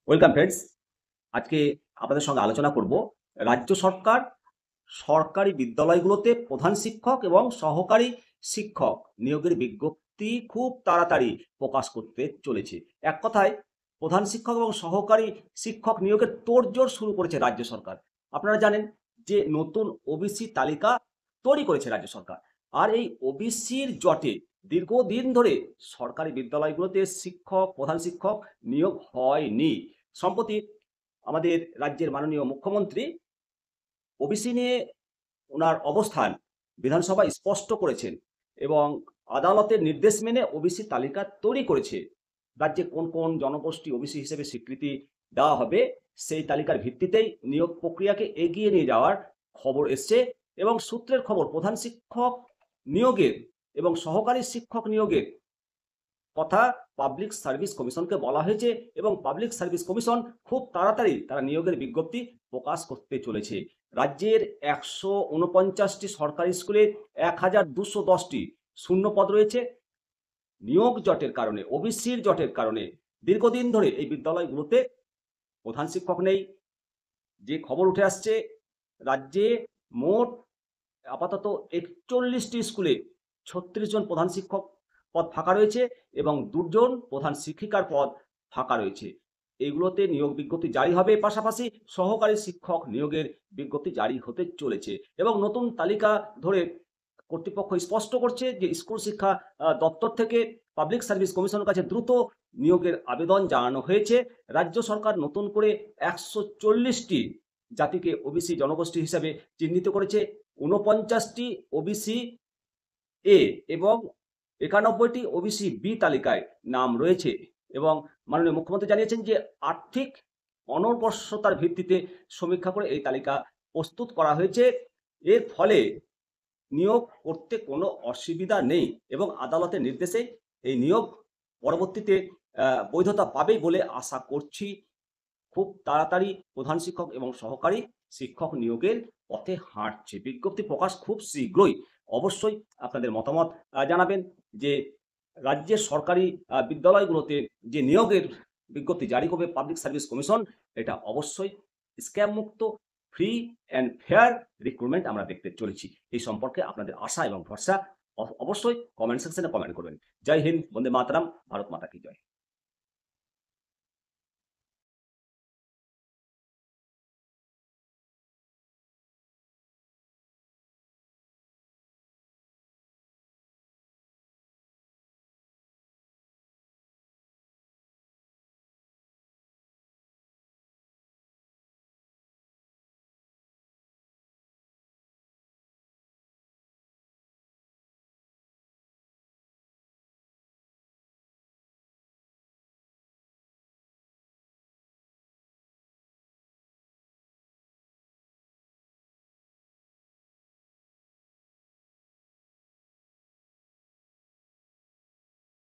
Welcome friends. আজকে আপনাদের সঙ্গে আলোচনা করব রাজ্য সরকার সরকারি বিদ্যালয়গুলোতে প্রধান শিক্ষক এবং সহকারী শিক্ষক নিয়োগের বিজ্ঞপ্তি খুব তাড়াতাড়ি প্রকাশ করতে চলেছে। এক কথায় প্রধান শিক্ষক এবং সহকারী শিক্ষক নিয়োগের তোড়জোড় শুরু করেছে রাজ্য সরকার। আপনারা জানেন যে নতুন ওবিসি তালিকা তৈরি করেছে রাজ্য সরকার। আর এই ওবিসির জটে দীর্ঘদিন ধরে সরকারি বিদ্যালয়গুলোতে প্রধান শিক্ষক নিয়োগ হয়নি। সম্প্রতি আমাদের রাজ্যের মাননীয় মুখ্যমন্ত্রী ওবিসি নিয়ে ওনার অবস্থান বিধানসভায় স্পষ্ট করেছেন এবং আদালতের নির্দেশ মেনে ওবিসি তালিকা তৈরি করেছে। রাজ্যে কোন কোন জনগোষ্ঠী ওবিসি হিসেবে স্বীকৃতি দেওয়া হবে সেই তালিকার ভিত্তিতেই নিয়োগ প্রক্রিয়াকে এগিয়ে নিয়ে যাওয়ার খবর এসছে এবং সূত্রের খবর প্রধান শিক্ষক নিয়োগের এবং সহকারী শিক্ষক নিয়োগের কথা পাবলিক সার্ভিস কমিশনকে বলা হয়েছে এবং পাবলিক সার্ভিস কমিশন খুব তাড়াতাড়ি তারা নিয়োগের বিজ্ঞপ্তি প্রকাশ করতে চলেছে। রাজ্যের ১৪৯টি সরকারি স্কুলে ১,২১০টি শূন্যপদ রয়েছে। নিয়োগ জটের কারণে, ওবিসির জটের কারণে দীর্ঘদিন ধরে এই বিদ্যালয়গুলোতে প্রধান শিক্ষক নেই। যে খবর উঠে আসছে, রাজ্যে মোট আপাতত ৪১টি স্কুলে ৩৬ জন প্রধান শিক্ষক পদ ফাঁকা রয়েছে এবং ২ জন প্রধান শিক্ষিকার পদ ফাঁকা রয়েছে। এগুলোতে নিয়োগ বিজ্ঞপ্তি জারি হবে, পাশাপাশি সহকারী শিক্ষক নিয়োগের বিজ্ঞপ্তি জারি হতে চলেছে এবং নতুন তালিকা ধরে কর্তৃপক্ষ স্পষ্ট করছে যে স্কুল শিক্ষা দপ্তর থেকে পাবলিক সার্ভিস কমিশনের কাছে দ্রুত নিয়োগের আবেদন জানানো হয়েছে। রাজ্য সরকার নতুন করে ১৪০টি জাতিকে ওবিসি জনগোষ্ঠী হিসাবে চিহ্নিত করেছে। ৪৯টি ওবিসি এ এবং ৯১টি ওবিসি বি তালিকায় নাম রয়েছে এবং মাননীয় মুখ্যমন্ত্রী জানিয়েছেন যে আর্থিক অনগ্রসরতার ভিত্তিতে সমীক্ষা করে এই তালিকা প্রস্তুত করা হয়েছে। এর ফলে নিয়োগ করতে কোনো অসুবিধা নেই এবং আদালতের নির্দেশে এই নিয়োগ পরবর্তীতে বৈধতা পাবে বলে আশা করছি। খুব তাড়াতাড়ি প্রধান শিক্ষক এবং সহকারী শিক্ষক নিয়োগের পথে হাঁটছে। বিজ্ঞপ্তি প্রকাশ খুব শীঘ্রই। অবশ্যই আপনাদের মতামত জানাবেন যে রাজ্যের সরকারি বিদ্যালয়গুলোতে যে নিয়োগের বিজ্ঞপ্তি জারি করবে পাবলিক সার্ভিস কমিশন, এটা অবশ্যই স্ক্যাম মুক্ত, ফ্রি অ্যান্ড ফেয়ার রিক্রুটমেন্ট আমরা দেখতে চলেছি। এই সম্পর্কে আপনাদের আশা এবং ভরসা অবশ্যই কমেন্ট সেকশনে কমেন্ট করবেন। জয় হিন্দ, বন্দে মাতরম, ভারত মাতা কি জয়।